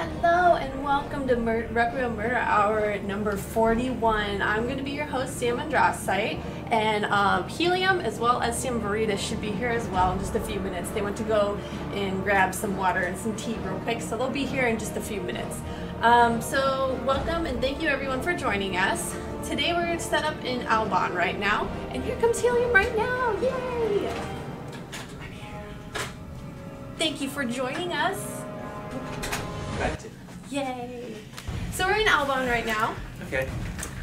Hello and welcome to Requiem Murder Hour number 41. I'm going to be your host, Sam AndraSyte, and Helium as well as Sam Verita should be here as well in just a few minutes. They went to go and grab some water and some tea real quick, so they'll be here in just a few minutes. So welcome and thank you everyone for joining us. Today we're set up in Albon right now, and here comes Helium right now. Yay! Thank you for joining us. Yay! So we're in Albon right now. Okay.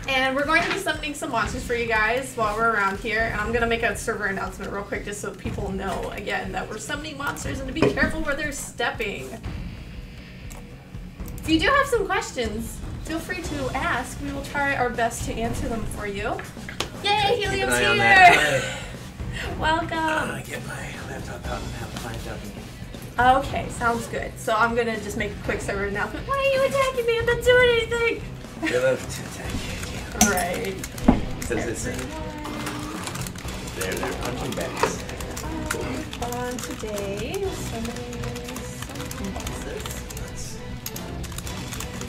And we're going to be summoning some monsters for you guys while we're around here. And I'm going to make a server announcement real quick just so people know, again, that we're summoning monsters and to be careful where they're stepping. If you do have some questions, feel free to ask. We will try our best to answer them for you. Yay! Helium's here! Welcome! I'm going to get my laptop out and have a find out. Okay, sounds good. So I'm gonna just make a quick server announcement. Why are you attacking me? I'm not doing anything! You're allowed to attack you. Alright. Says it's they're punching bags. On today, summoning some bosses.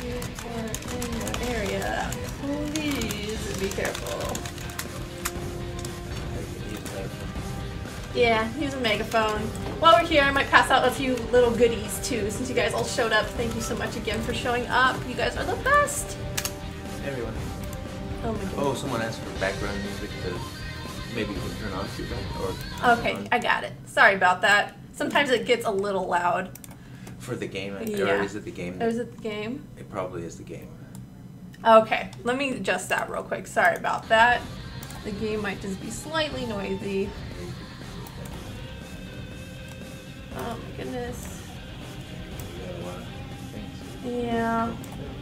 You are in the area. Please be careful. Yeah, use a megaphone. While we're here, I might pass out a few little goodies too, since you guys all showed up. Thank you so much again for showing up. You guys are the best. Hey everyone. Oh my goodness. Oh, someone asked for background music to maybe you can turn on to that or. Okay, I got it. Sorry about that. Sometimes it gets a little loud. For the game, yeah. Or is it the game? Is it the game? It probably is the game. Okay, let me adjust that real quick. Sorry about that. The game might just be slightly noisy. Oh my goodness. Yeah.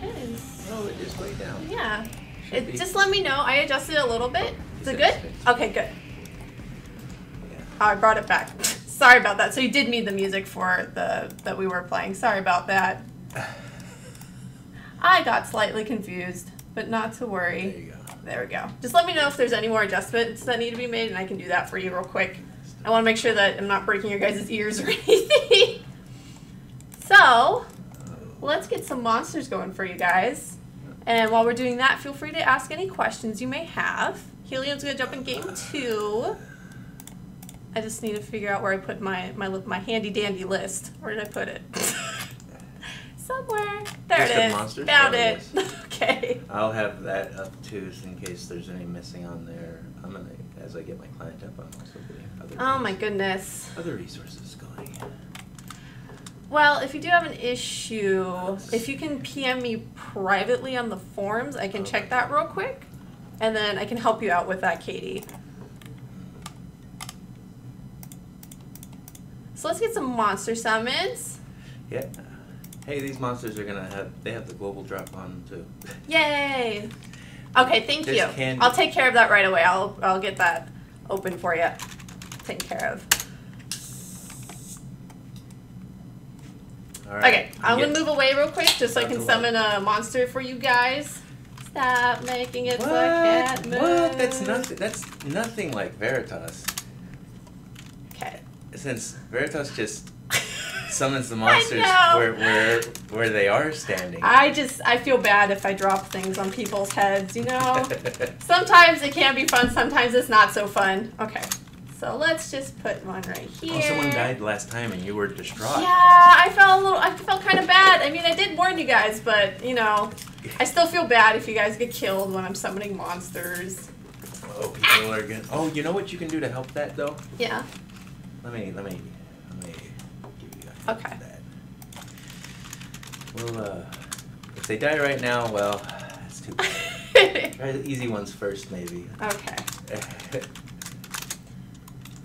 It is. Oh, it is way down. Yeah. Just let me know. I adjusted it a little bit. Is it good? Okay, good. Yeah. Oh, I brought it back. Sorry about that. So you did need the music for that we were playing. Sorry about that. I got slightly confused, but not to worry. There you go. There we go. Just let me know if there's any more adjustments that need to be made, and I can do that for you real quick. I want to make sure that I'm not breaking your guys' ears or anything. So, let's get some monsters going for you guys. And while we're doing that, feel free to ask any questions you may have. Helium's going to jump in game 2. I just need to figure out where I put my handy-dandy list. Where did I put it? Somewhere. There it is. Monsters? Found it. Okay. I'll have that up too, in case there's any missing on there. I'm gonna, as I get my client up, I'm also putting other. Oh my goodness. Other resources going. Well, if you do have an issue, if you can PM me privately on the forums, I can check that real quick, and then I can help you out with that, Katie. So let's get some monster summons. Yeah. Hey, these monsters are gonna they have the global drop on them too. Yay! Okay, thank you. I'll take care of that right away. I'll get that open for you. Taken care of. All right. Okay, I'm gonna move away real quick just so I can summon a monster for you guys. Stop making it so I can't move. What? That's nothing like Veritas. Okay. Since Veritas just summons the monsters where they are standing. I feel bad if I drop things on people's heads, you know? Sometimes it can be fun, sometimes it's not so fun. Okay, so let's just put one right here. Oh, someone died last time and you were distraught. Yeah, I felt kind of bad. I mean, I did warn you guys, but, you know, I still feel bad if you guys get killed when I'm summoning monsters. Oh, people are good. Oh, you know what you can do to help that, though? Yeah. Let me give you okay. that. Well, if they die right now, well, that's too bad. Try the easy ones first, maybe. Okay.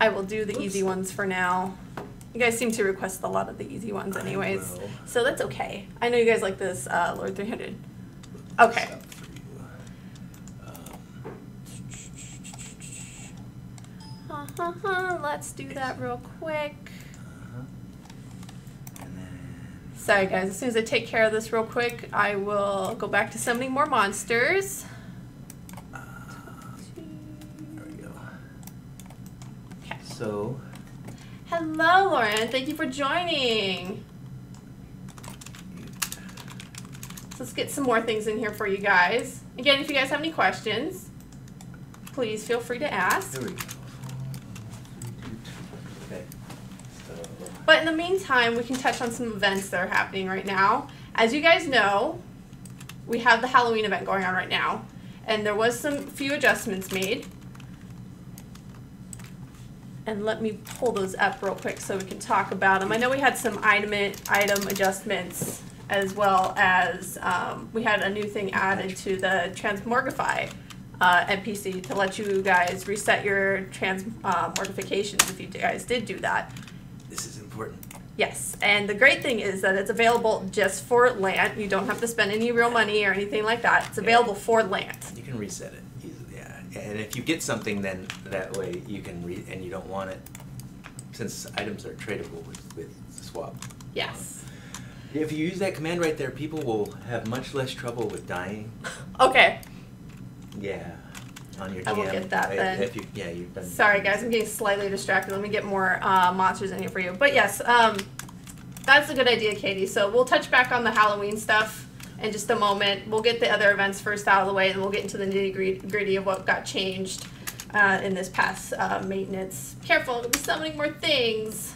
I will do the easy ones for now. You guys seem to request a lot of the easy ones anyways, so that's okay. I know you guys like this Lord 300. Okay. Let's do that real quick. Sorry guys, as soon as I take care of this real quick, I will go back to summoning more monsters. There we go. Okay. So. Hello Lauren, thank you for joining. let's get some more things in here for you guys. Again, if you guys have any questions, please feel free to ask. There we go. Okay. So, But in the meantime, we can touch on some events that are happening right now. As you guys know, we have the Halloween event going on right now, and there was some few adjustments made. And let me pull those up real quick so we can talk about them. I know we had some item adjustments, as well as we had a new thing added to the Transmorgify NPC to let you guys reset your transmorgifications if you guys did do that. this is important. Yes, and the great thing is that it's available just for land. You don't have to spend any real money or anything like that. It's available for land. You can reset it easily, yeah. And if you get something, then that way you can and you don't want it, since items are tradable with swap. Yes. If you use that command right there, people will have much less trouble with dying. Okay. Yeah. On your GM. I will get that then. If you, yeah, you've done. Sorry guys, I'm getting slightly distracted. Let me get more monsters in here for you. But yes, that's a good idea, Katie. So we'll touch back on the Halloween stuff in just a moment. We'll get the other events first out of the way, and we'll get into the nitty-gritty of what got changed in this past maintenance. Careful, we'll be summoning more things.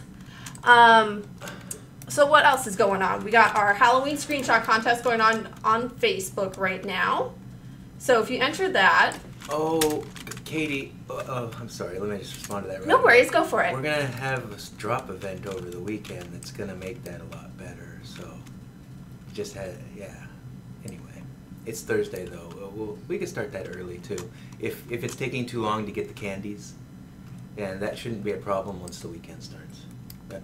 So what else is going on? We got our Halloween screenshot contest going on Facebook right now. So if you enter that. Oh, Katie, I'm sorry, let me just respond to that right No now. worries, go for it. We're going to have a drop event over the weekend that's going to make that a lot better, so just had, yeah. Anyway, it's Thursday though. We can start that early too. If it's taking too long to get the candies, and that shouldn't be a problem once the weekend starts.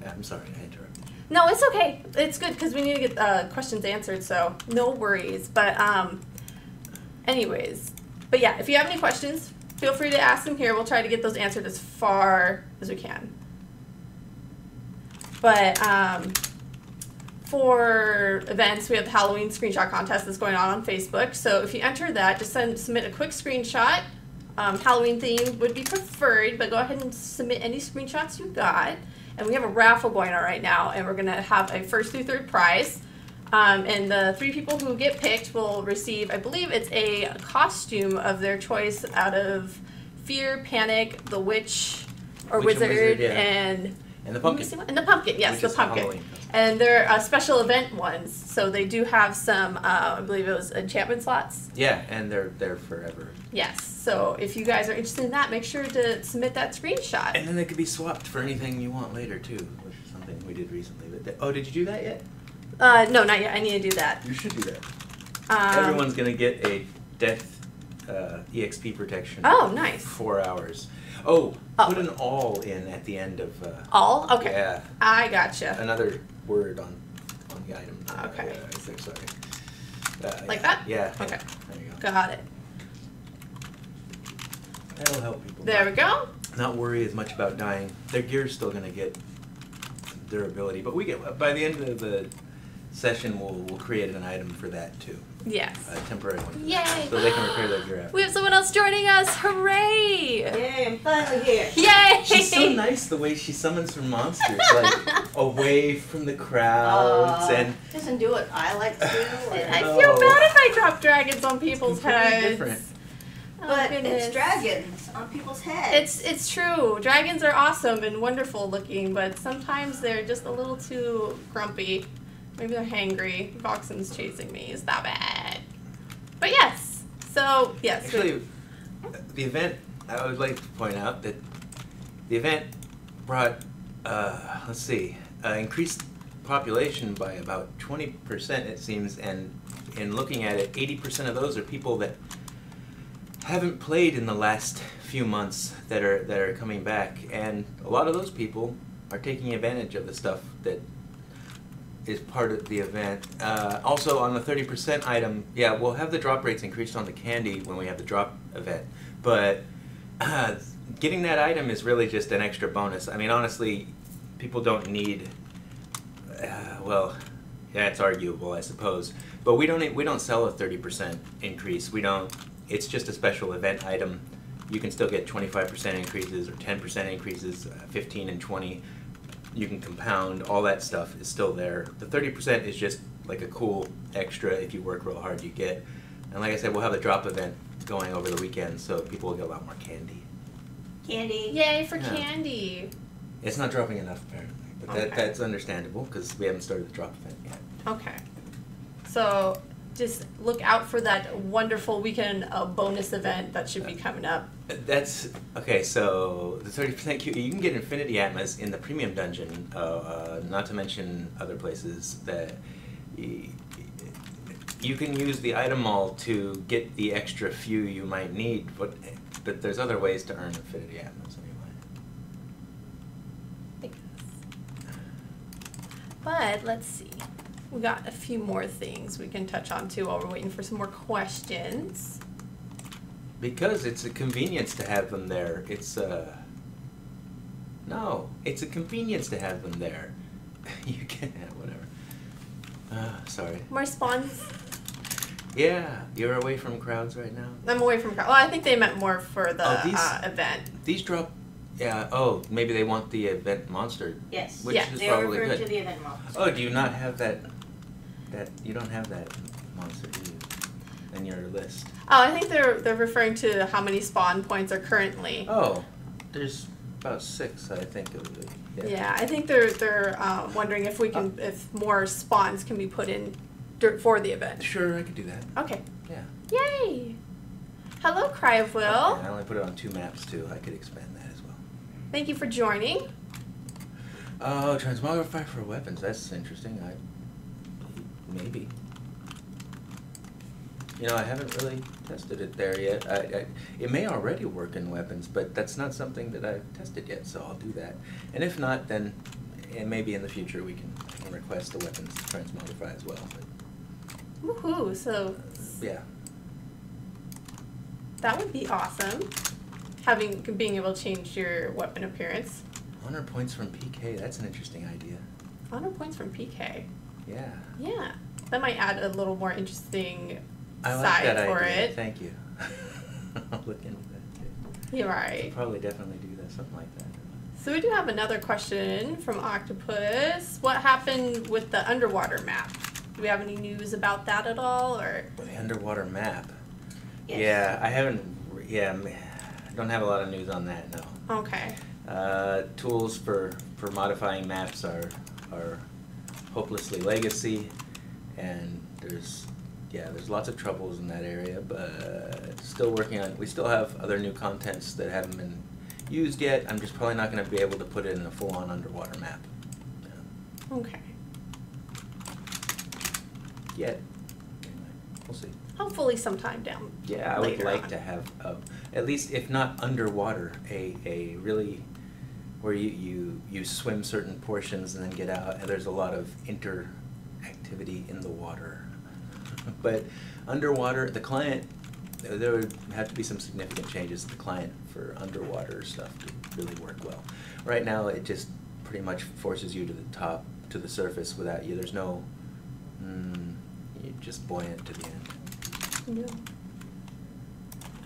I'm sorry, I interrupted. No, it's okay. It's good because we need to get questions answered, so no worries. But anyways, but yeah, if you have any questions, feel free to ask them here. We'll try to get those answered as far as we can. But for events, we have the Halloween screenshot contest that's going on Facebook. So if you enter that, just submit a quick screenshot. Halloween theme would be preferred, but go ahead and submit any screenshots you got. And we have a raffle going on right now, and we're going to have a first through third prize. And the 3 people who get picked will receive, I believe it's a costume of their choice out of Fear, Panic, the Witch or Wizard, yeah. and the pumpkin. And the pumpkin, yes, the pumpkin. Halloween. And they're special event ones, so they do have some, I believe it was enchantment slots. Yeah, and they're there forever. Yes, so if you guys are interested in that, make sure to submit that screenshot. And then they could be swapped for anything you want later too, which is something we did recently. But oh, did you do that yet? No, not yet. I need to do that. You should do that. Everyone's gonna get a death EXP protection. Oh, nice. 4 hours. Oh, put an all in at the end of. All? Okay. Yeah. I gotcha. Another word on the item. Okay. Sorry. Like that? Yeah. Okay. There you go. Got it. That'll help people. There we go. Not worry as much about dying. Their gear's still gonna get some durability, but we get by the end of the session we'll create an item for that too. Yes. A temporary one. Yay! So they can repair their gear after. We have someone else joining us. Hooray! Yay, I'm finally here. Yay! She's so nice the way she summons her monsters, like away from the crowds and. Doesn't do what I like to do. I know. feel bad if I drop dragons on people's Completely heads. different. Oh, But goodness. it's dragons on people's heads. It's true. Dragons are awesome and wonderful looking, but sometimes they're just a little too grumpy. Maybe they're hangry. Voxen's chasing me. Is that bad? But yes. So yes. Actually, the event, I would like to point out that the event brought, increased population by about 20%, it seems, and in looking at it, 80% of those are people that haven't played in the last few months that are coming back, and a lot of those people are taking advantage of the stuff that is part of the event. Also on the 30% item, yeah, we'll have the drop rates increased on the candy when we have the drop event, but getting that item is really just an extra bonus. I mean, honestly, people don't need, well, yeah, it's arguable, I suppose, but we don't sell a 30% increase. We don't. It's just a special event item. You can still get 25% increases or 10% increases, 15 and 20. You can compound, all that stuff is still there. The 30% is just like a cool extra. If you work real hard, you get. And like I said, we'll have a drop event going over the weekend, so people will get a lot more candy. Candy. Yay for candy. It's not dropping enough apparently, but Okay. that's understandable because we haven't started the drop event yet. Okay. So just look out for that wonderful weekend bonus event that should be coming up. That's okay. So the 30% Q, you can get Infinity Atmas in the premium dungeon. Not to mention other places that you can use the item mall to get the extra few you might need. But there's other ways to earn Infinity Atmas anyway. But let's see. We got a few more things we can touch on too while we're waiting for some more questions. Because it's a convenience to have them there. It's a convenience to have them there. You can have whatever. Sorry. More spawns. Yeah, you're away from crowds right now. I'm away from crowds. Well, I think they meant more for the event. These drop. Yeah. Oh, maybe they want the event monster. Yes. Which is They're probably referring good. to the event monster. Oh, do you not have that? You don't have that monster, do you? In your list. Oh, I think they're referring to how many spawn points are currently. Oh, there's about 6, I think. Yeah, I think they're wondering if we can if more spawns can be put in for the event. Sure, I could do that. Okay. Yeah. Yay! Hello, Cry of Will. Okay, I only put it on 2 maps too. I could expand that as well. Thank you for joining. Oh, transmogrify for weapons. That's interesting. Maybe. You know, I haven't really tested it there yet. It may already work in weapons, but that's not something that I've tested yet, so I'll do that. And if not, then maybe in the future I can request the weapons to transmogrify as well. But, Woohoo! So yeah. that would be awesome. Being able to change your weapon appearance. Honor points from PK. That's an interesting idea. Honor points from PK. Yeah. Yeah, that might add a little more interesting I like side that for idea. it. Thank you. I'll look into that too. You're right. I'll probably definitely do that, something like that. So we do have another question from Octopus. What happened with the underwater map? Do we have any news about that at all, or? The underwater map. Yes. Yeah, I haven't. Yeah, I don't have a lot of news on that. No. Okay. Tools for modifying maps are hopelessly legacy, and there's lots of troubles in that area, but still working on. We still have other new contents that haven't been used yet. I'm just probably not going to be able to put it in a full-on underwater map. Yeah. Okay. Yet. Anyway, we'll see. Hopefully sometime down. Yeah, I would later like on. to have, at least if not underwater, a really where you swim certain portions and then get out, and there's a lot of interactivity in the water. But underwater, the client, there would have to be some significant changes to the client for underwater stuff to really work well. Right now, it just pretty much forces you to the top, to the surface without you. There's no, you're just buoyant to the end. No.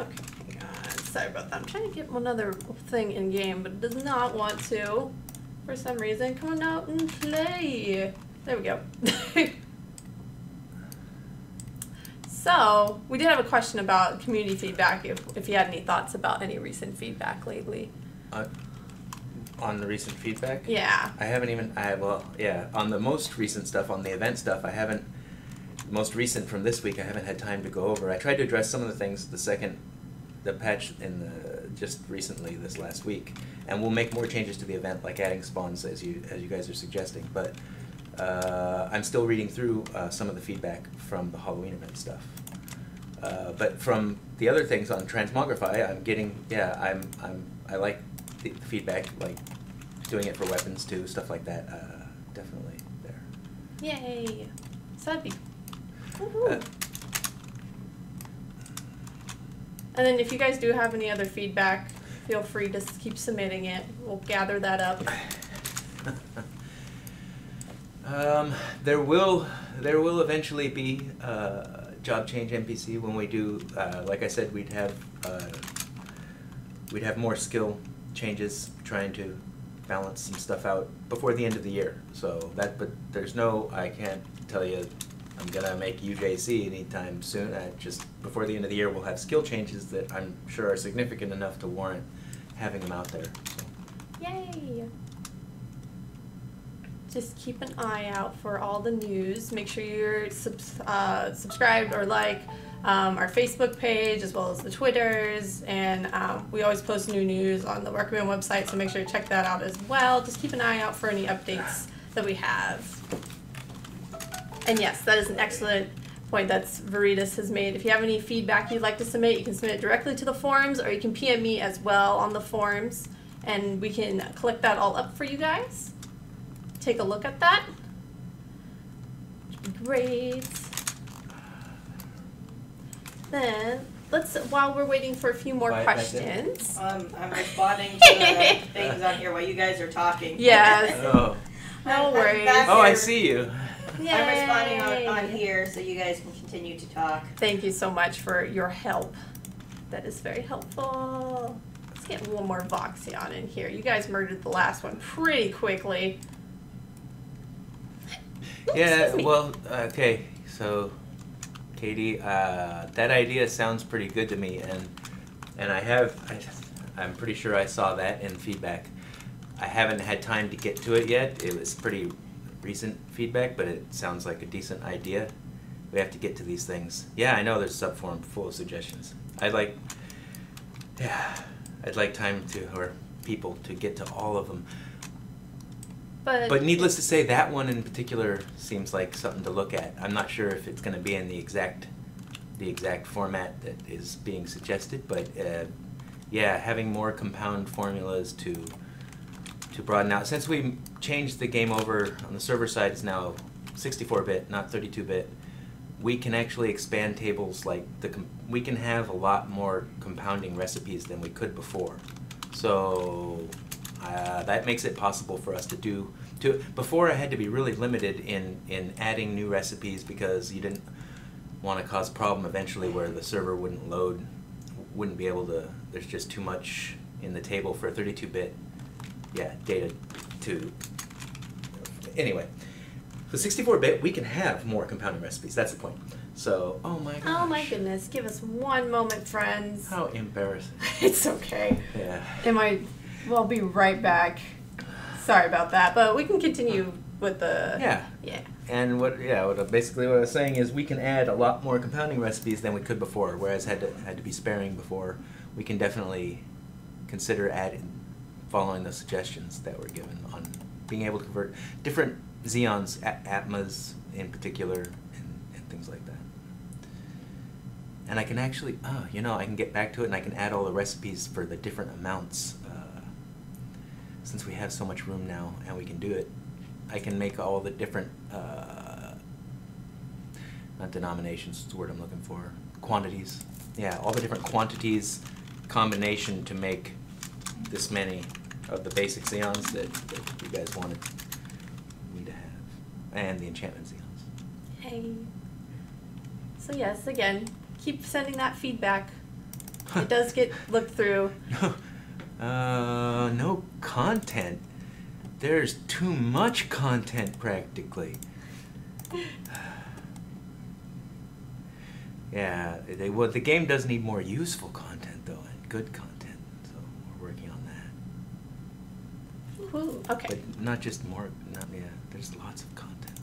Okay, hang on. Sorry about that. I'm trying to get one other thing in game, but it does not want to. For some reason, come on out and play. There we go. So, we did have a question about community feedback, if you had any thoughts about any recent feedback lately. On the recent feedback? Yeah. I haven't even, on the most recent stuff, on the event stuff, I haven't, most recent from this week, I haven't had time to go over. I tried to address some of the things the patch just recently, this last week, and we'll make more changes to the event, like adding spawns as you guys are suggesting, but I'm still reading through some of the feedback from the Halloween event stuff. But from the other things on Transmogrify, I'm getting, I like the feedback, like doing it for weapons too, stuff like that, definitely there. Yay. So that'd be... And then if you guys do have any other feedback, feel free to keep submitting it. We'll gather that up. There will eventually be job change NPC when we do. Like I said, we'd have more skill changes, trying to balance some stuff out before the end of the year. So but there's no, I can't tell you I'm gonna make UJC anytime soon. Just before the end of the year, we'll have skill changes that I'm sure are significant enough to warrant having them out there. So. Yay! Just keep an eye out for all the news. Make sure you're subscribed or like our Facebook page as well as the Twitters, and we always post new news on the Requiem website, so make sure to check that out as well. Just keep an eye out for any updates that we have. And yes, that is an excellent point that Veritas has made. If you have any feedback you'd like to submit, you can submit it directly to the forums, or you can PM me as well on the forums, and we can collect that all up for you guys. Take a look at that. Great. Then let's, while we're waiting for a few more questions. I'm responding to the things on here while you guys are talking. Yes. Oh. No worries. Oh, I see you. Yay. I'm responding on here so you guys can continue to talk. Thank you so much for your help. That is very helpful. Let's get one more Voxion in here. You guys murdered the last one pretty quickly. Yeah, well, okay, so, Katie, that idea sounds pretty good to me, and I'm pretty sure I saw that in feedback. I haven't had time to get to it yet. It was pretty recent feedback, but it sounds like a decent idea. We have to get to these things. Yeah, I know there's a subforum full of suggestions. I'd like time to, or people to get to all of them. But needless to say, that one in particular seems like something to look at. I'm not sure if it's going to be in the exact format that is being suggested, but yeah, having more compound formulas to broaden out. Since we changed the game over on the server side, it's now 64-bit, not 32-bit. We can actually expand tables like we can have a lot more compounding recipes than we could before. So that makes it possible for us to do. Before I had to be really limited in adding new recipes because you didn't want to cause a problem eventually where the server wouldn't load, wouldn't be able to. There's just too much in the table for 32-bit. Yeah, data to. Anyway, for 64-bit, we can have more compounding recipes. That's the point. So, oh my gosh. Oh my goodness, give us one moment, friends. How embarrassing. It's okay. Yeah. We'll be right back. Sorry about that, but we can continue with the. Yeah. Yeah. And basically what I was saying is we can add a lot more compounding recipes than we could before, whereas had to be sparing before. We can definitely consider following the suggestions that were given on being able to convert different Xeons, Atmas in particular, and things like that. And I can actually, I can get back to it and I can add all the recipes for the different amounts. Since we have so much room now and we can do it, I can make all the different, not denominations, it's the word I'm looking for, quantities. Yeah, all the different quantities combination to make this many of the basic Xeons that you guys wanted me to have, and the enchantment Xeons. Hey. So yes, again, keep sending that feedback. It does get looked through. No content. There's too much content practically. Yeah, the game does need more useful content though, and good content. So we're working on that. Ooh, okay. But not just more. There's lots of content.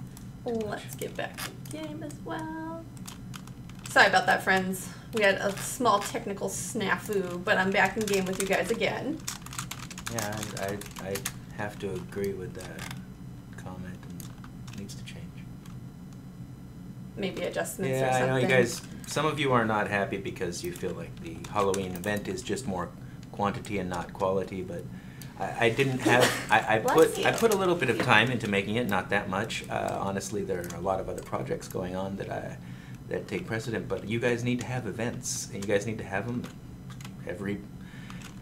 Let's get back to the game as well. Sorry about that, friends. We had a small technical snafu, but I'm back in game with you guys again. Yeah, I have to agree with that comment, and it needs to change. Maybe adjustments or Yeah, something. I know you guys, some of you are not happy because you feel like the Halloween event is just more quantity and not quality, but I didn't have, I put a little bit of time into making it, not that much. Honestly, there are a lot of other projects going on that take precedent, but you guys need to have events, and you guys need to have them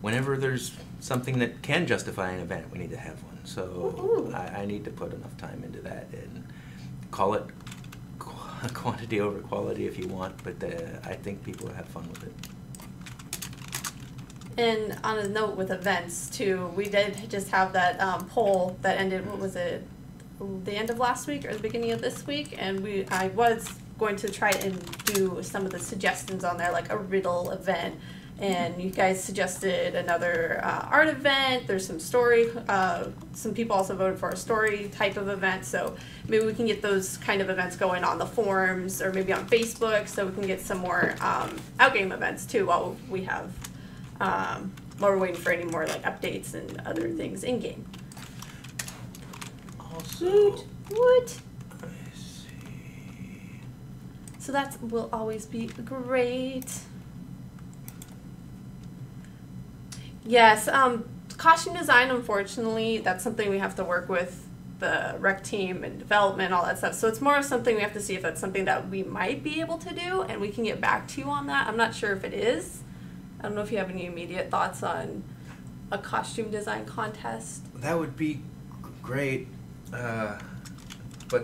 whenever there's something that can justify an event, we need to have one. So I need to put enough time into that and call it quantity over quality if you want, but I think people will have fun with it. And on a note with events too, we did just have that poll that ended, what was it, the end of last week or the beginning of this week, and I was going to try and do some of the suggestions on there, like a riddle event. And you guys suggested another art event. There's some story. Some people also voted for a story type of event. So maybe we can get those kind of events going on the forums or maybe on Facebook, so we can get some more outgame events too while we have while we're waiting for any more like updates and other things in game. Also, What? let me see. So that will always be great. Yes, costume design, unfortunately, that's something we have to work with the rec team and development, all that stuff. So it's more of something we have to see if that's something that we might be able to do, and we can get back to you on that. I'm not sure if it is. I don't know if you have any immediate thoughts on a costume design contest. That would be great, but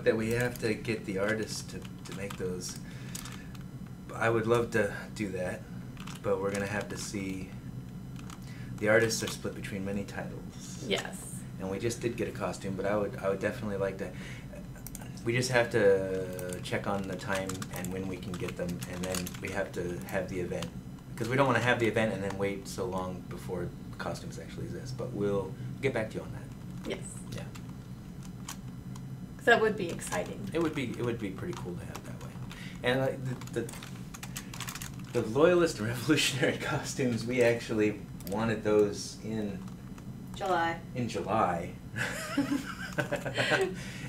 that we have to get the artists to make those. I would love to do that, but we're going to have to see. The artists are split between many titles. Yes. And we just did get a costume, but I would definitely like to. We just have to check on the time and when we can get them, and then we have to have the event, because we don't want to have the event and then wait so long before costumes actually exist. But we'll get back to you on that. Yes. Yeah. 'Cause that would be exciting. It would be pretty cool to have that way. And the loyalist and revolutionary costumes, we actually wanted those in July.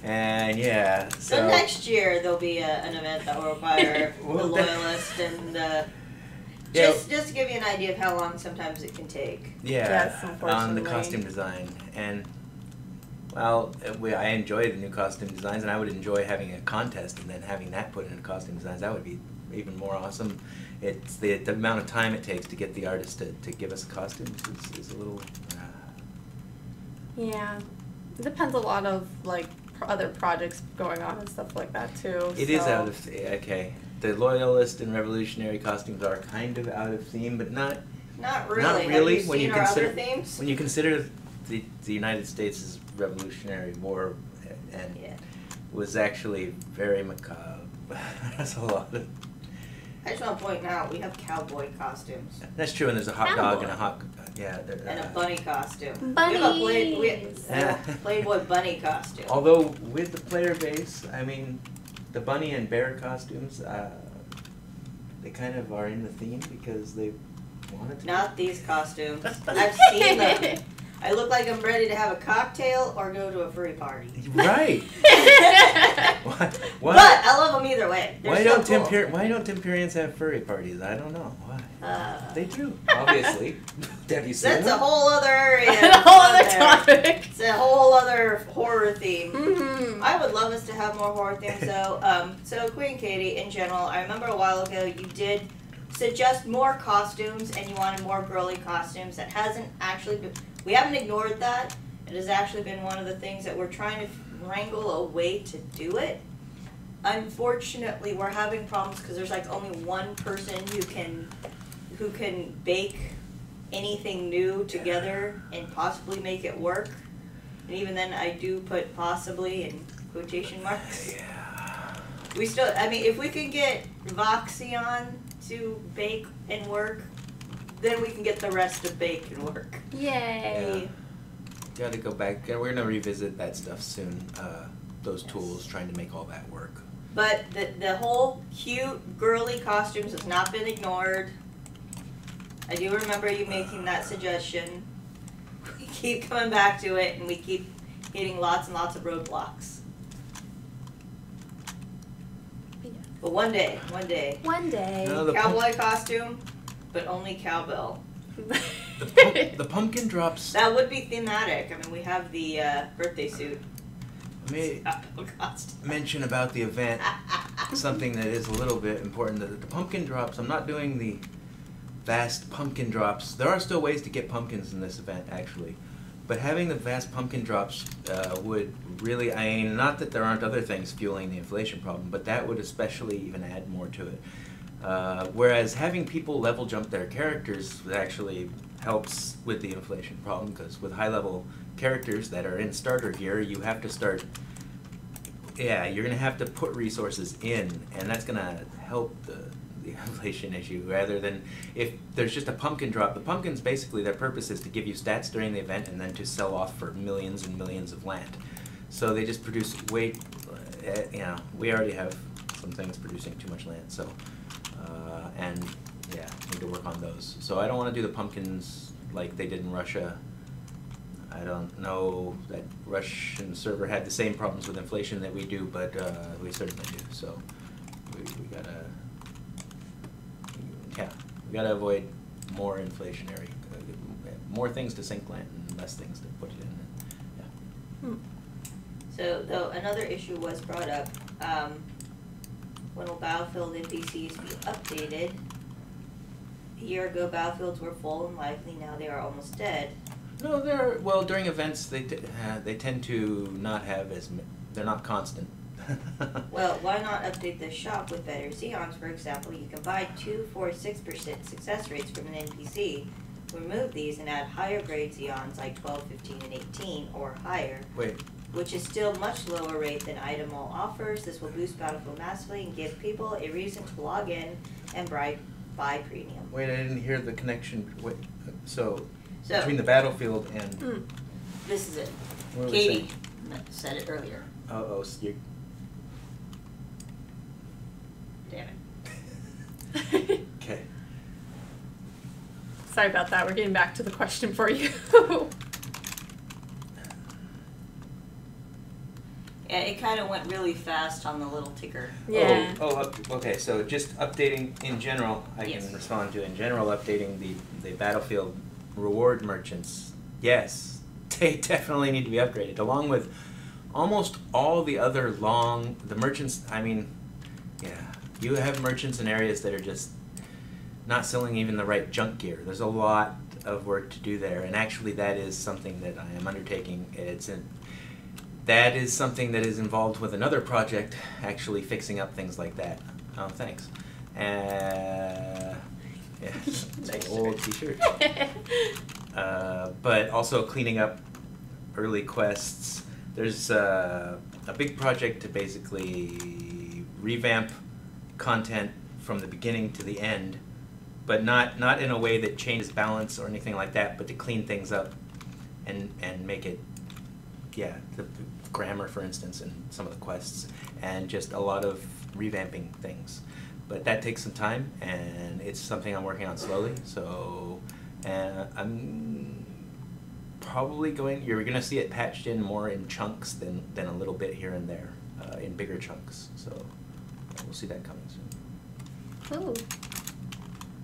And yeah, So next year there'll be an event that will require Well, the loyalist and Yeah. just to give you an idea of how long sometimes it can take. yeah, Yes, on the unfortunately. costume design. And well, I enjoy the new costume designs, and I would enjoy having a contest and then having that put into costume designs. That would be even more awesome. It's the amount of time it takes to get the artist to give us a costume is a little. Yeah. It depends a lot of like other projects going on and stuff like that too. It is out of okay. The loyalist and revolutionary costumes are kind of out of theme, but not Not really. Not really. Have you When seen you our consider other themes? when you consider the United States' Revolutionary War and Yeah. was actually very macabre. That's a lot of. I just want to point out we have cowboy costumes That's true, and there's a hot dog and a Cowboy. hot yeah. and a bunny costume. Bunnies. We have a Playboy bunny costume. Although with the player base, I mean, the bunny and bear costumes, they kind of are in the theme because they wanted to. Not these costumes. I've seen them. I look like I'm ready to have a cocktail or go to a furry party. Right. What? But I love them either way. They're Why so don't cool. Why don't Temperians have furry parties? I don't know why. They do, obviously. Have you seen That's a them? whole other area. A whole other there. topic. It's a whole other horror theme. Mm-hmm. I would love us to have more horror themes though. So Queen Katie, in general, I remember a while ago you did suggest more costumes and you wanted more girly costumes. That hasn't actually been, we haven't ignored that. It has actually been one of the things that we're trying to wrangle a way to do it. Unfortunately, we're having problems because there's like only one person who can bake anything new together and possibly make it work. And even then, I do put possibly in quotation marks. Yeah. We still, I mean, if we can get Voxy on to bake and work, then we can get the rest to bake and work. Yay. Got to go back. We're gonna revisit that stuff soon. Those tools, trying to make all that work. But the whole cute, girly costumes has not been ignored. I do remember you making that suggestion. We keep coming back to it, and we keep hitting lots and lots of roadblocks. But one day, One day. No, the cowboy costume, but only cowbell. the pumpkin drops. That would be thematic. I mean, we have the birthday suit. Let me Cowbell costume. mention about the event something that is a little bit important. The pumpkin drops. I'm not doing the vast pumpkin drops. There are still ways to get pumpkins in this event, actually. But having the vast pumpkin drops would really, I mean, not that there aren't other things fueling the inflation problem, but that would especially even add more to it. Whereas having people level jump their characters actually helps with the inflation problem, because with high level characters that are in starter gear, you have to start yeah, you're gonna have to put resources in, and that's gonna help the inflation issue rather than if there's just a pumpkin drop. The pumpkins, basically their purpose is to give you stats during the event and then to sell off for millions and millions of land. So they just produce way, you know, we already have some things producing too much land, so, and yeah, need to work on those. So I don't want to do the pumpkins like they did in Russia. I don't know that Russian server had the same problems with inflation that we do, but we certainly do. So we gotta, yeah, we gotta avoid more inflationary, more things to sink land and less things to put it in. Yeah. So, though another issue was brought up, when will Battlefield NPCs be updated? A year ago, battlefields were full and lively. Now they are almost dead. No, they're, well, during events they tend to not have they're not constant. Well, why not update the shop with better Xeons? For example, you can buy 2, 4, 6% success rates from an NPC. Remove these and add higher grade Xeons like 12, 15, and 18 or higher. Wait. Which is still much lower rate than Itemall offers. This will boost Battlefield massively and give people a reason to log in and buy premium. Wait, I didn't hear the connection. Wait, so between the Battlefield and this is it. What were we Katie saying? said it earlier. Oh, so you. Damn it. Okay. Sorry about that. We're getting back to the question for you. Yeah, it kind of went really fast on the little ticker. Yeah. Okay. So just updating in general, I Yes. can respond to in general updating the Battlefield reward merchants. Yes, they definitely need to be upgraded, along with almost all the other the merchants. I mean, yeah, you have merchants in areas that are just not selling even the right junk gear. There's a lot of work to do there, and actually that is something that I am undertaking. That is something that is involved with another project, actually fixing up things like that. Oh, thanks. Yeah, it's an old t-shirt. But also cleaning up early quests. There's a big project to basically revamp content from the beginning to the end, but not in a way that changes balance or anything like that, but to clean things up and make it, yeah, the grammar, for instance, and some of the quests, and just a lot of revamping things. But that takes some time, and it's something I'm working on slowly. So, I'm probably you're going to see it patched in more in chunks than a little bit here and there, in bigger chunks. So, we'll see that coming soon. Cool.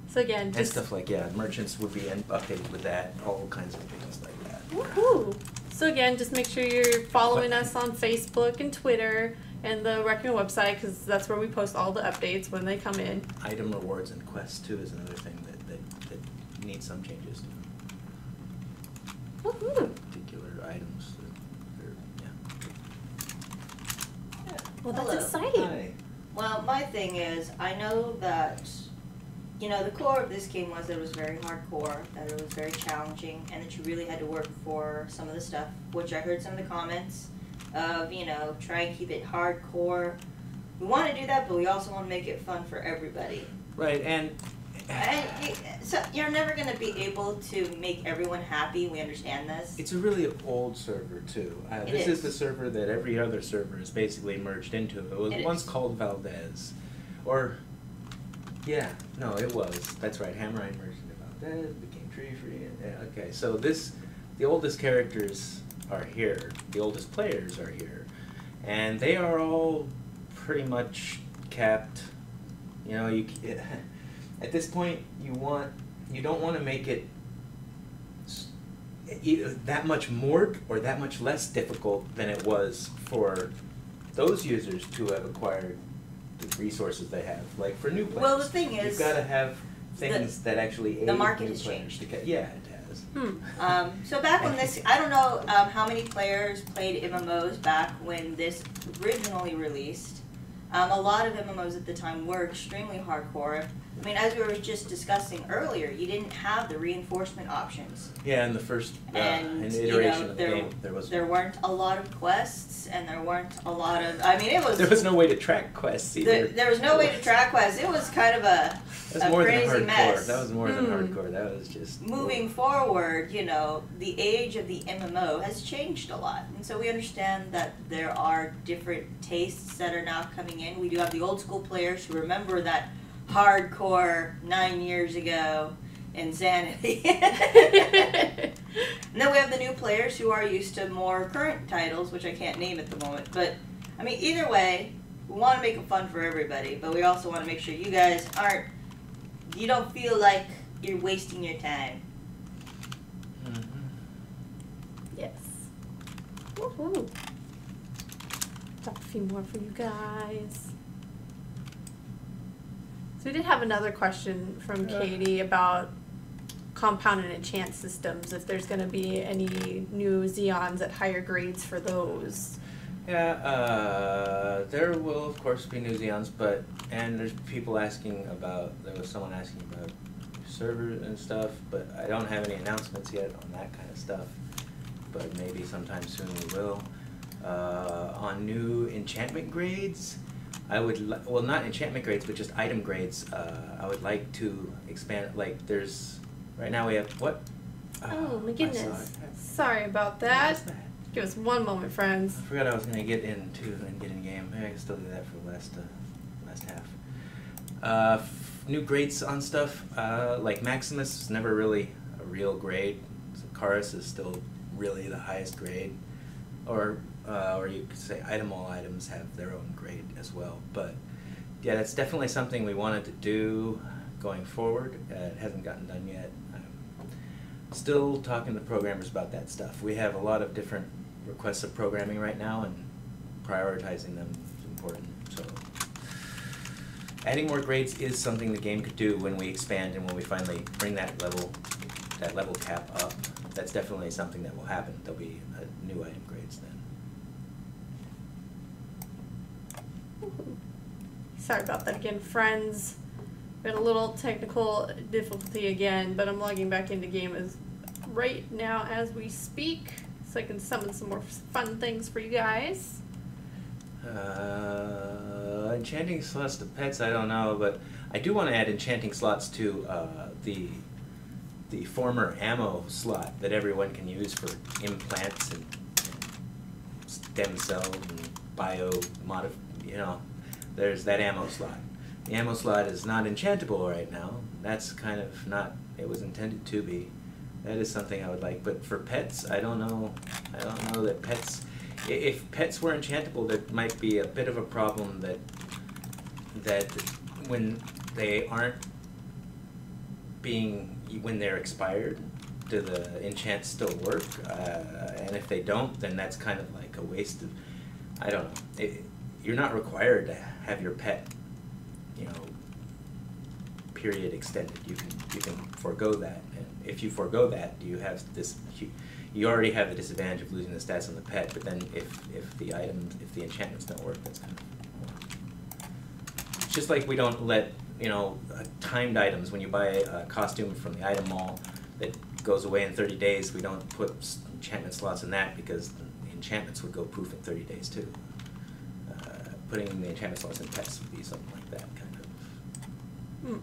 So again, just... And stuff like, yeah, merchants would be updated with that, all kinds of things like that. Woohoo! So again, just make sure you're following us on Facebook and Twitter and the Requiem website, because that's where we post all the updates when they come in. Item rewards and quests too is another thing that needs some changes to. Woohoo! Particular items that are, yeah. Well, that's Hello. exciting. Hi. Well, my thing is, I know that, you know, the core of this game was that it was very hardcore, that it was very challenging, and that you really had to work for some of the stuff, which I heard some of the comments of, you know, try and keep it hardcore. We want to do that, but we also want to make it fun for everybody. Right, and so you're never going to be able to make everyone happy. We understand this. it's a really old server too. This is the server that every other server is basically merged into. It was once called Valdez, or yeah, no, it was. That's right. Hammerine merged into Valdez, became Tree Free. Yeah, okay, so the oldest characters are here. The oldest players are here, and they are all pretty much capped. You know, at this point, you don't want to make it either that much more or that much less difficult than it was for those users to have acquired the resources they have. Like for new players, Well, the thing is, you've got to have things that actually aid the market new has players changed. Yeah, it has. So back when this, I don't know how many players played MMOs back when this originally released. A lot of MMOs at the time were extremely hardcore. I mean, as we were just discussing earlier, you didn't have the reinforcement options. Yeah, in the first And iteration of the game, there weren't a lot of quests, and there weren't a lot of. I mean, it was. There was no way to track quests either. There was no way to track quests. It was kind of a crazy mess. That was more than hardcore. That was just moving forward. The age of the MMO has changed a lot, and so we understand that there are different tastes that are now coming in. We do have the old school players who remember that hardcore 9 years ago insanity. And then we have the new players who are used to more current titles, which I can't name at the moment. But, I mean, either way, we want to make it fun for everybody, but we also want to make sure you guys you don't feel like you're wasting your time. Yes. Woohoo. Got a few more for you guys. So we did have another question from Katie about compound and enchant systems, if there's going to be any new Xeons at higher grades for those. Yeah, there will of course be new Xeons, and there's people asking about, there was someone asking about servers and stuff, but I don't have any announcements yet on that kind of stuff, but maybe sometime soon we will. On new enchantment grades, I would, well, not enchantment grades, but just item grades. I would like to expand, like there's, right now we have, what? Oh my goodness. Sorry about that. Give us one moment, friends. I forgot I was going to get into and get in game. Maybe I can still do that for the last half. New grades on stuff, like Maximus is never really a real grade. So Chorus is still really the highest grade. Or you could say all items have their own grade as well. But yeah, that's definitely something we wanted to do going forward. It hasn't gotten done yet. I'm still talking to programmers about that stuff. We have a lot of different requests of programming right now, and prioritizing them is important. So adding more grades is something the game could do when we expand and when we finally bring that level cap up. That's definitely something that will happen. There'll be new item grades then. Sorry about that again, friends. We had a little technical difficulty again, but I'm logging back into game right now as we speak, so I can summon some more fun things for you guys. Enchanting slots to pets, I don't know, but I do want to add enchanting slots to the former ammo slot that everyone can use for implants and stem cell and there's that ammo slot. The ammo slot is not enchantable right now. That's kind of not, it was intended to be. That is something I would like, but for pets, I don't know that pets, if pets were enchantable, there might be a bit of a problem that when they aren't when they're expired, do the enchants still work? And if they don't, then that's kind of like a waste of, I don't know. You're not required to have your pet, period extended. You can forego that, and if you forego that, you already have the disadvantage of losing the stats on the pet. But then if the enchantments don't work, that's kind of, it's just like we don't let timed items, when you buy a costume from the item mall that goes away in 30 days, we don't put enchantment slots in that because the enchantments would go poof in 30 days too. Putting the enchantment slots in pets would be something like that, kind of.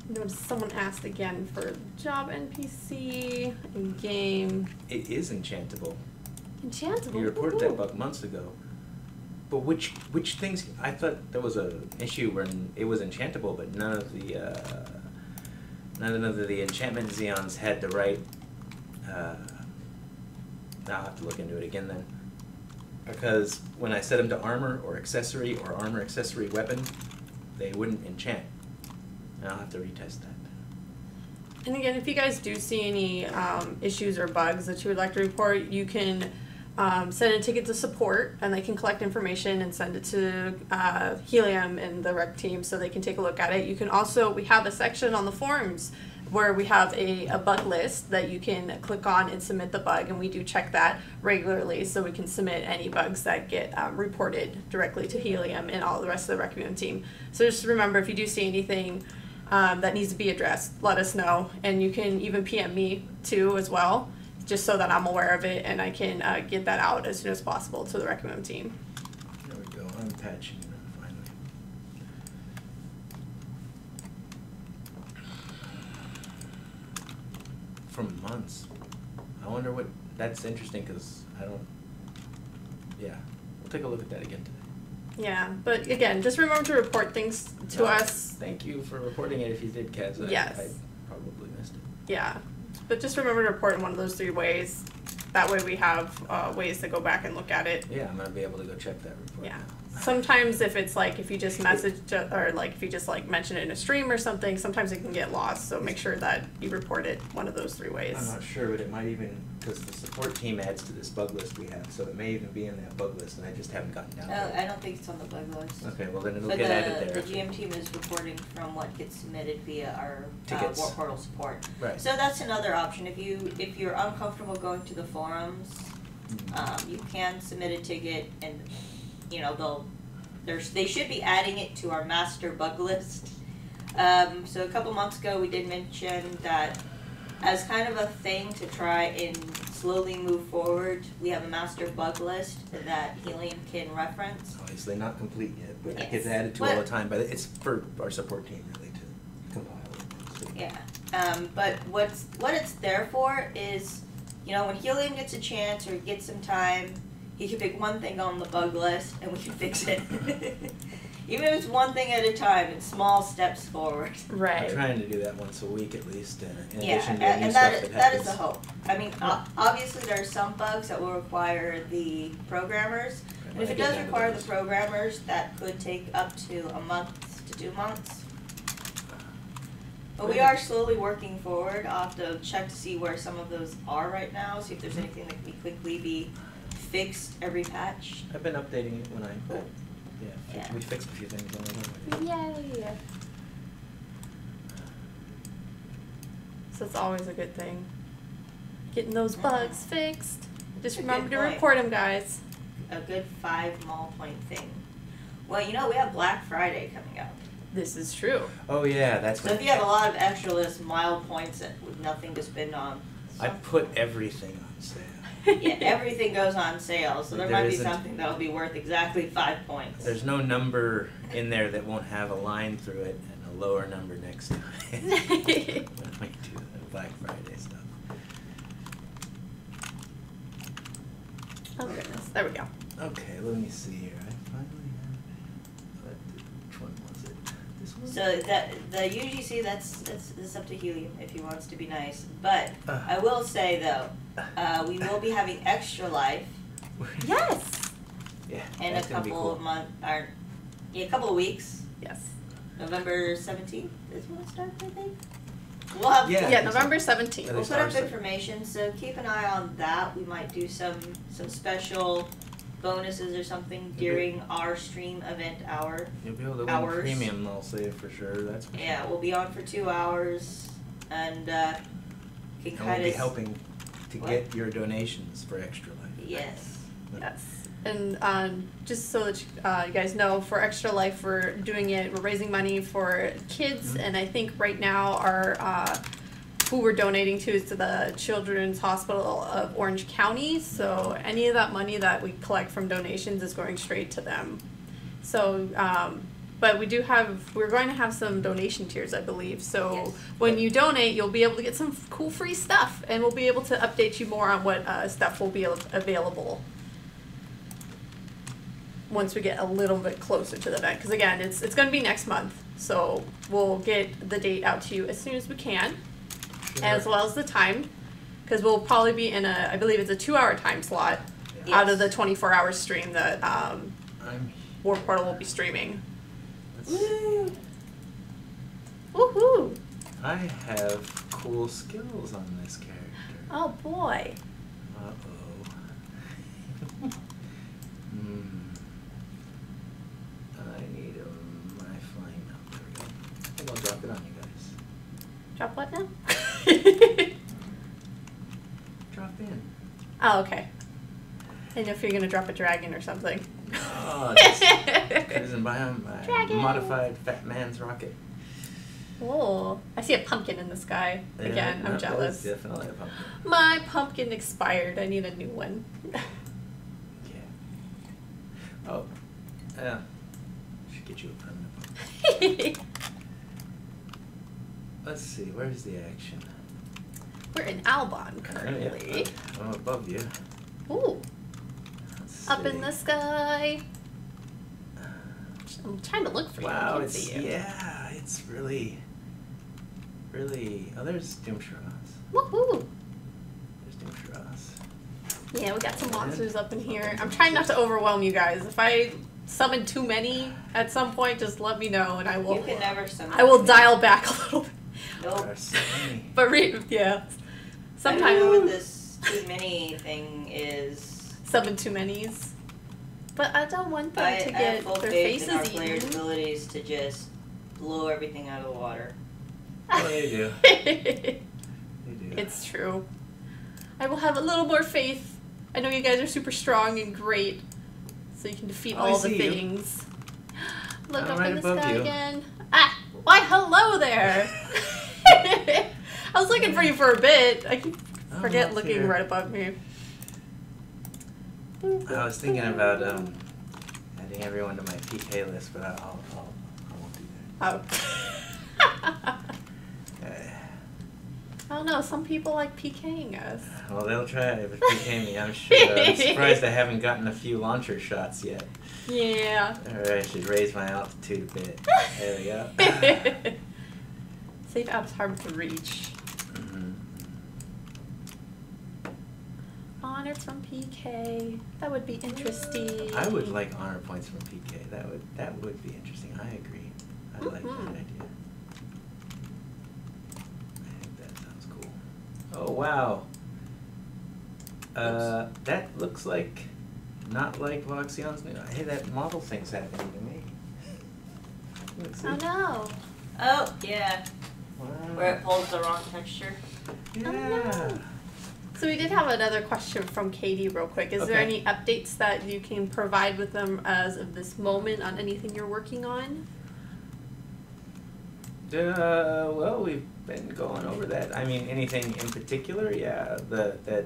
Notice someone asked again for job NPC in game. It is enchantable. Enchantable? You reported that bug months ago. But which things? I thought there was an issue where it was enchantable, but none of the enchantment Xeons had the right. I'll have to look into it again then. Because when I set them to armor or accessory or armor accessory weapon, they wouldn't enchant. And I'll have to retest that. And again, if you guys do see any issues or bugs that you would like to report, you can send a ticket to support, and they can collect information and send it to Helium and the rec team so they can take a look at it. You can also, we have a section on the forums where we have a bug list that you can click on and submit the bug, and we do check that regularly so we can submit any bugs that get reported directly to Helium and all the rest of the Requiem team. So just remember, if you do see anything that needs to be addressed, let us know, and you can even PM me too as well, just so that I'm aware of it and I can get that out as soon as possible to the Requiem team. There we go, unpatching finally. From months. I wonder what, that's interesting because I don't, yeah, we'll take a look at that again today. Yeah, but again, just remember to report things to us. Thank you for reporting it if you did, Kaz. Yes. I probably missed it. Yeah, but just remember to report in one of those 3 ways. That way we have ways to go back and look at it. Yeah, I'm gonna be able to go check that report Yeah. now. Sometimes if it's like, if you just message, or like if you just like mention it in a stream or something, sometimes it can get lost. So make sure that you report it one of those 3 ways. I'm not sure, but it might even, because the support team adds to this bug list we have, so it may even be in that bug list, and I just haven't gotten down to it. I don't think it's on the bug list. Okay, well then it'll But get added there. the GM team is reporting from what gets submitted via our Tickets. War Portal support. Right. So that's another option. If you're uncomfortable going to the forums, you can submit a ticket, and they should be adding it to our master bug list. So a couple months ago, we did mention that as kind of a thing to try and slowly move forward, we have a master bug list that Helium can reference. Obviously not complete yet, but Yes. it gets added to all the time, but it's for our support team really to compile it. So. Yeah. But what it's there for is, when Helium gets a chance or gets some time, he can pick one thing on the bug list and we can fix it. Even if it's one thing at a time, it's small steps forward. Right. I'm trying to do that once a week at least, in Yeah, addition to new and stuff that happens. is the hope. I mean, obviously there are some bugs that will require the programmers. And if it does require the programmers, that could take up to a month to 2 months. But we are slowly working forward. I'll have to check to see where some of those are right now, see if there's anything that can quickly be fixed every patch. I've been updating it when Yeah. we fixed a few things on it already. Yay! So it's always a good thing. Getting those bugs fixed. Just That's a remember good to point. report them, guys. A good 5 mall point thing. Well, we have Black Friday coming up. This is true. Oh yeah, that's So if you have a lot of extra list mile points with nothing to spend on, I put everything on sale. yeah, everything goes on sale. So there There might be isn't- something that'll be worth exactly 5 points. There's no number in there that won't have a line through it and a lower number next to it when we do the Black Friday stuff. Oh goodness, there we go. Okay, let me see here. I finally have it. Which one was it? This one? So the UGC, that's up to Helium if he wants to be nice. But I will say though, we will be having Extra Life Yes. Yeah, in a that's gonna be couple cool. of months, or a couple of weeks. Yes. November 17th is when it starts, I think. We'll have Yeah. Yeah, November 17th. At we'll least put up ours- information, so keep an eye on that. We might do some special bonuses or something during our stream event hour. You'll be able to win hours. premium, I'll say for sure. That's for Yeah, sure. we'll be on for 2 hours, and can And kind we'll of be helping to What? get your donations for Extra Life. Yes. Yes. And just so that you guys know, for Extra Life, we're doing it. We're raising money for kids, and I think right now our who we're donating to is to the Children's Hospital of Orange County. So any of that money that we collect from donations is going straight to them. So, but we're going to have some donation tiers, I believe. So Yes. when you donate, you'll be able to get some cool free stuff, and we'll be able to update you more on what stuff will be available once we get a little bit closer to the event. Because again, it's going to be next month, so we'll get the date out to you as soon as we can, as well as the time, because we'll probably be in I believe it's a 2-hour time slot out of the 24-hour stream that I'm War Portal will be streaming. Woo! Woohoo! I have cool skills on this character. Oh boy. Uh-oh. I need my flame out. There we go. I think I'll drop it on you guys. Drop what now? in. Oh, okay. And if you're gonna drop a dragon or something. Oh, just cruising by on my Dragon. modified Fat Man's rocket. Oh, I see a pumpkin in the sky. Again, Yeah, I'm that jealous. is definitely a pumpkin. My pumpkin expired. I need a new one. Yeah. Oh, yeah. Should get you a permanent pumpkin. Let's see, where's the action? We're in Albon currently. Yeah, I'm above you. Ooh, Let's up in see. the sky. I'm trying to look for you. I Wow, can't it's see you. yeah, it's really. Oh, there's Doomshross. Woohoo! There's Doomshross. Yeah, we got some monsters up in here. I'm trying not to overwhelm you guys. If I summon too many at some point, just let me know and I will. You can never summon. I will dial back a little bit. Nope. There's so many. But yeah, I don't know sometimes what this too many thing is. summon too many's. But I don't want them I to have get full their faith in our faces players' eaten. abilities to just blow everything out of the water. Oh, they do. They do. It's true. I will have a little more faith. I know you guys are super strong and great, so you can defeat Oh, I all the see you. things. Look I'm up right in the above sky you. again. Ah! Why, hello there! I was looking for you for a bit. I keep Oh, forget it's looking here. right above me. I was thinking about adding everyone to my PK list, but I won't do Oh. that. I don't know, some people like PKing us. Well, they'll try it if PK me. I'm sure. I'm surprised I haven't gotten a few launcher shots yet. Yeah. Or I should raise my altitude a bit. There we go. Safe app's hard to reach. Mhm. Honor from PK. That would be interesting. I would like honor points from PK. That would be interesting. I agree. I like Mhm. that idea. I think that sounds cool. Oh wow. That looks like not like Voxion's new. Hey, that model thing's happening to me. Let's see. Oh no. Oh, yeah. Wow. Where it pulls the wrong texture. Yeah. Oh, no. So we did have another question from Katie real quick. Is there Okay. any updates that you can provide with them as of this moment on anything you're working on? Well, we've been going over that. I mean, anything in particular? Yeah, the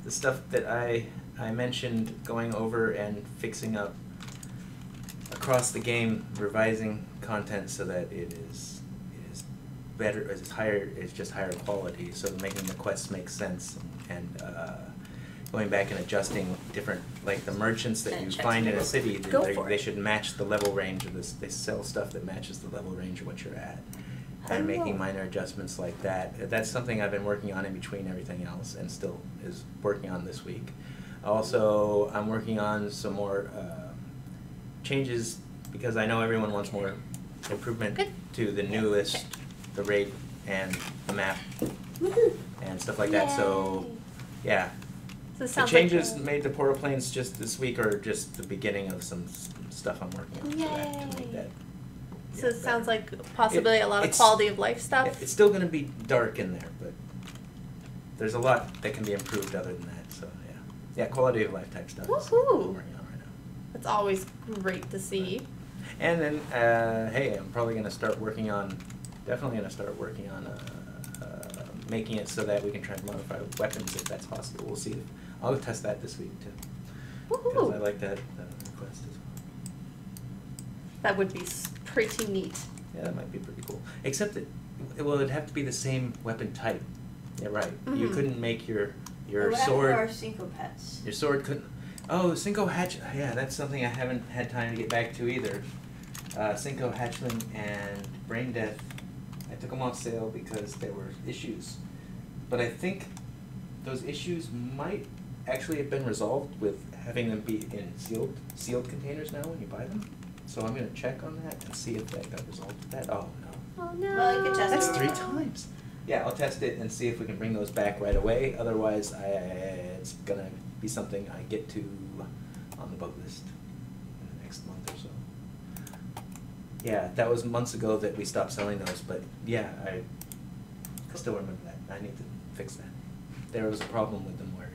stuff that I mentioned going over and fixing up across the game, revising content so that it is better, it's just higher quality. So making the quests make sense and going back and adjusting different, like the merchants that And you check find in a them. city, Go for they it. should match the level range of this. They sell stuff that matches the level range of what you're at. And making minor adjustments like that. That's something I've been working on in between everything else and still is working on this week. Also, I'm working on some more changes because I know everyone wants more improvement Good. to the new list, the raid, and the map, Woohoo! and stuff like that. So, yeah. So it The sounds changes like made to Portal Planes just this week are just the beginning of some stuff I'm working on for that, to make Yay. that. So yeah, it sounds better. like possibly a lot of It's- quality of life stuff. Yeah, it's still going to be dark in there, but there's a lot that can be improved other than that. So yeah, quality of life type stuff. Is what Woohoo. I'm working on right now. It's always great to see. And then hey, I'm probably going to start working on, making it so that we can try and modify weapons if that's possible. We'll see. I'll test that this week too. Because I Woohoo! like that request as well. That would be pretty neat. Yeah, that might be pretty cool. Except that, well, it'd have to be the same weapon type. Yeah, right. You Mhm. couldn't make your What happened to our sword. Cinco pets? Your sword couldn't. Oh, Cinco Hatch. Yeah, that's something I haven't had time to get back to either. Cinco Hatchling and Brain Death. I took them off sale because there were issues, but I think those issues might actually have been resolved with having them be in sealed containers now when you buy them. So I'm gonna check on that and see if that got resolved with that. Oh no. Oh no. Well, you could test That's it 3 around. times. Yeah, I'll test it and see if we can bring those back right away. Otherwise, it's gonna be something I get to on the bug list in the next month or so. Yeah, that was months ago that we stopped selling those, but yeah, I still remember that. I need to fix that. There was a problem with them where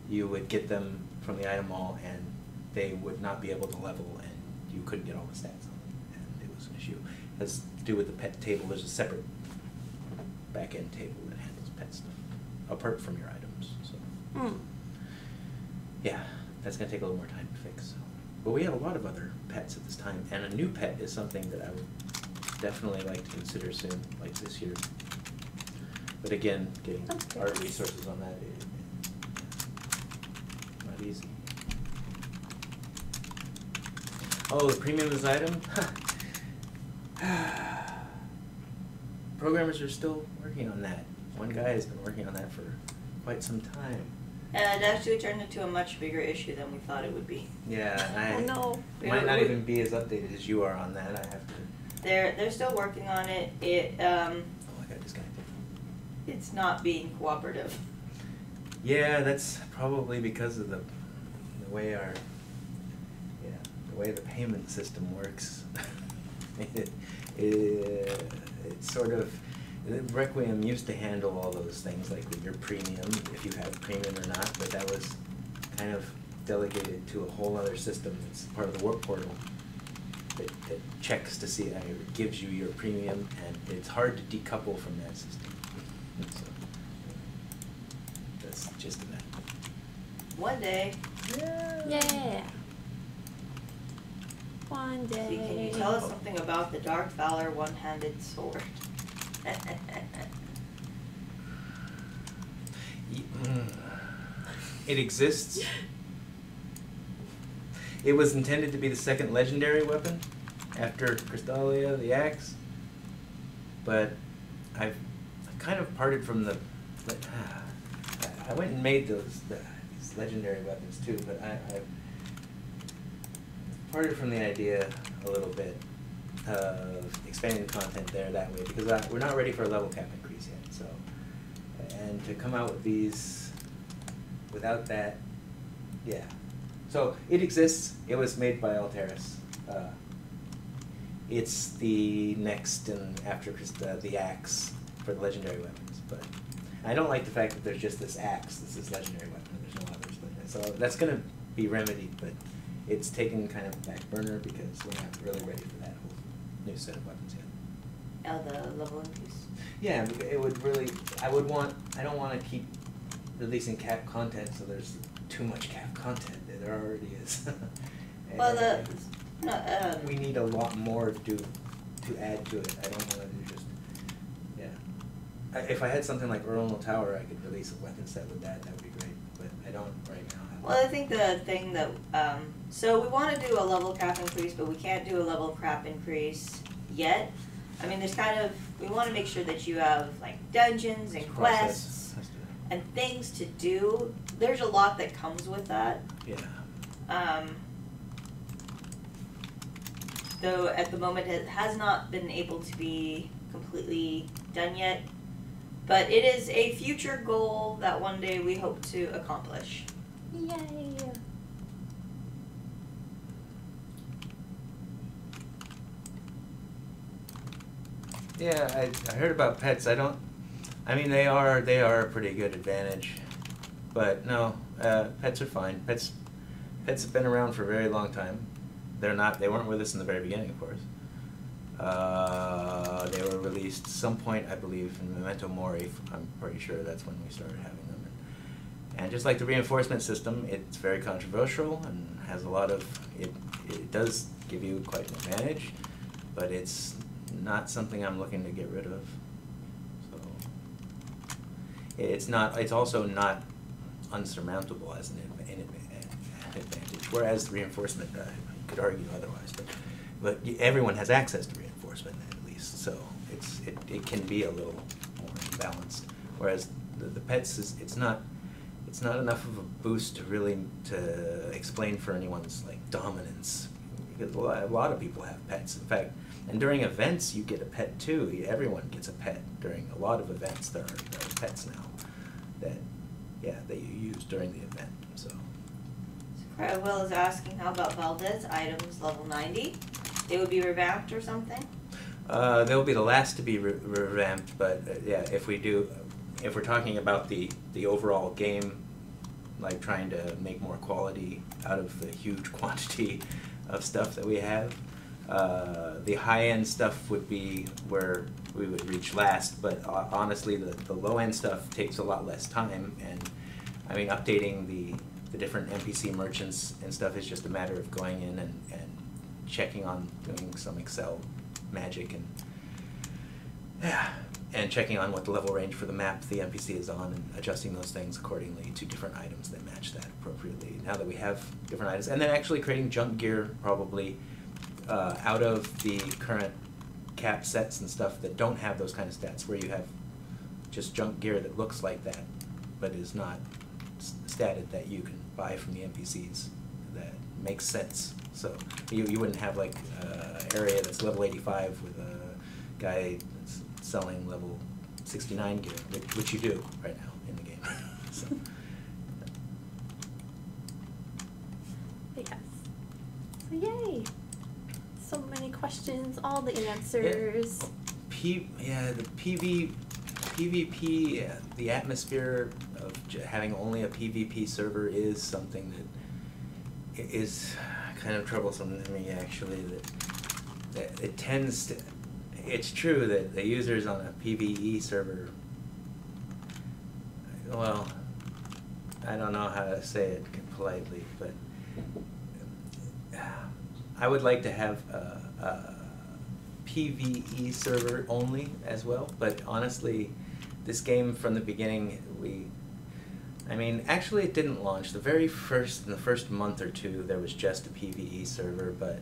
you would get them from the item mall, and they would not be able to level, and you couldn't get all the stats on them, and it was an issue. It has to do with the pet table. There's a separate back-end table that handles pet stuff, apart from your items. So, yeah, that's going to take a little more time to fix. So. But we have a lot of other pets at this time, and a new pet is something that I would definitely like to consider soon, like this year. But again, getting our resources on that is not easy. Oh, the premium is item? Programmers are still working on that. One guy has been working on that for quite some time. And it actually turned into a much bigger issue than we thought it would be. Yeah, Oh no. Might not even be as updated as you are on that. I have to. They're still working on it. Oh, I got disconnected. It's not being cooperative. Yeah, that's probably because of the way the way the payment system works. It's sort of, Requiem used to handle all those things, like with your premium, if you have premium or not, but that was kind of delegated to a whole other system that's part of the work portal that checks to see, it gives you your premium, and it's hard to decouple from that system. So, that's just a matter. One day. Yeah. One day. See, can you tell us something about the Dark Valor one-handed sword? It exists. It was intended to be the second legendary weapon after Crystalia, the axe. But I've kind of parted from the. I went and made these legendary weapons too, but I've parted from the idea a little bit of expanding the content there that way, because we're not ready for a level cap increase yet. So, and to come out with these without that, yeah. So it exists. It was made by Alteris. It's the next and after the axe for the legendary weapons. But I don't like the fact that there's just this axe. This is legendary weapon. There's no others. But, so that's going to be remedied, but it's taken kind of a back burner because we're not really ready for that whole new set of weapons yet. Oh, the level increase. Yeah, it would really. I don't want to keep releasing cap content, so there's too much cap content. There already is. Well, we need a lot more to add to it. I don't want to do just. Yeah. If I had something like Urinal Tower, I could release a weapon set with that. That would be great. But I don't right now. Well, I think the thing that so we want to do a level cap increase, but we can't do a level cap increase yet. I mean, there's kind of, we want to make sure that you have like dungeons and quests and things to do. There's a lot that comes with that. Yeah. Though at the moment it has not been able to be completely done yet. But it is a future goal that one day we hope to accomplish. Yay. Yeah, I heard about pets. I mean, they are a pretty good advantage, but no, pets are fine. Pets have been around for a very long time. They weren't with us in the very beginning, of course. They were released some point, I believe, in Memento Mori. I'm pretty sure that's when we started having them. And just like the reinforcement system, it's very controversial and has a lot of, it does give you quite an advantage, but it's not something I'm looking to get rid of. So it's also not unsurmountable as an advantage, whereas reinforcement, could argue otherwise, but everyone has access to reinforcement at least, so it can be a little more imbalanced, whereas the pets it's not enough of a boost to really to explain for anyone's like dominance, because a lot of people have pets. In fact, and during events you get a pet too. Everyone gets a pet during a lot of events. There are pets now that you use during the event. So Will is asking, how about Valdez items level 90? They would be revamped or something? They'll be the last to be revamped, but yeah, if we're talking about the overall game like trying to make more quality out of the huge quantity of stuff that we have. The high-end stuff would be where we would reach last, but honestly, the low-end stuff takes a lot less time, and I mean, updating the different NPC merchants and stuff is just a matter of going in and checking on, doing some Excel magic, and yeah, and checking on what the level range for the map the NPC is on, and adjusting those things accordingly to different items that match that appropriately. Now that we have different items, and then actually creating junk gear probably out of the current cap sets and stuff that don't have those kind of stats, where you have just junk gear that looks like that, but is not statted, that you can buy from the NPCs that makes sense. So you wouldn't have like an area that's level 85 with a guy that's selling level 69 gear, which you do right now in the game. So. Yes. So yay! So many questions, all the answers. Yeah, the PvP, the atmosphere of having only a PvP server is something that is kind of troublesome to me, actually. That it tends to, it's true that the users on a PvE server, well, I don't know how to say it politely, but I would like to have a PvE server only as well, but honestly, this game from the beginning, I mean, actually it didn't launch. In the first month or two, there was just a PvE server, but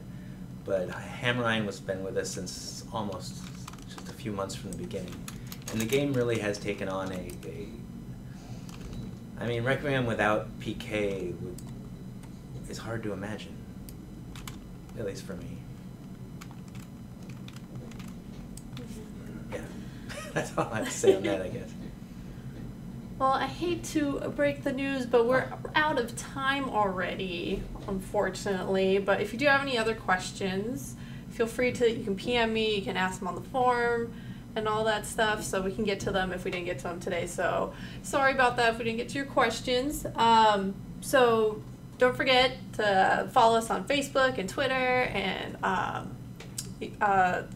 Hammerine has been with us since almost just a few months from the beginning. And the game really has taken on I mean, Requiem without PK is hard to imagine. At least for me. Yeah, that's all I have to say on that, I guess. Well, I hate to break the news, but we're out of time already, unfortunately. But if you do have any other questions, feel free to, you can PM me, you can ask them on the forum and all that stuff, so we can get to them if we didn't get to them today. So sorry about that if we didn't get to your questions. So don't forget to follow us on Facebook and Twitter, and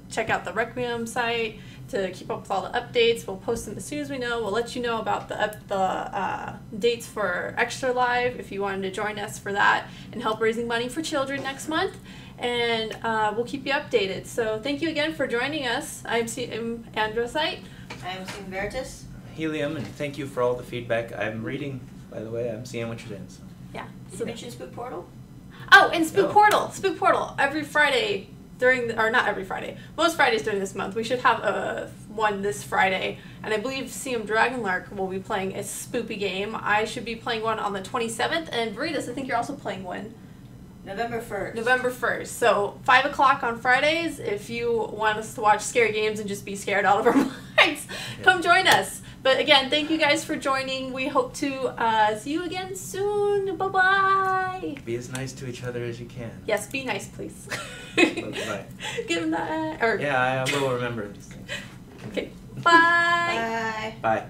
check out the Requiem site to keep up with all the updates. We'll post them as soon as we know. We'll let you know about the dates for Extra Live if you wanted to join us for that and help raising money for children next month. And we'll keep you updated. So thank you again for joining us. I'm AndraSyte. I'm Team Veritas. Helium, and thank you for all the feedback. I'm reading, by the way. I'm seeing what you're saying. So. Yeah. Did you mention Spook Portal? Oh, and Spook Portal. Spook Portal. Every Friday or not every Friday. Most Fridays during this month. We should have one this Friday. And I believe CM Dragonlark will be playing a spoopy game. I should be playing one on the 27th. And Veritas, I think you're also playing one. November 1st. November 1st. So 5 o'clock on Fridays. If you want us to watch scary games and just be scared out of our minds, come join us. But again, thank you guys for joining. We hope to see you again soon. Bye-bye. Be as nice to each other as you can. Yes, be nice, please. Bye. Give them that. Or yeah, I will remember these things. okay. Bye. Bye. Bye.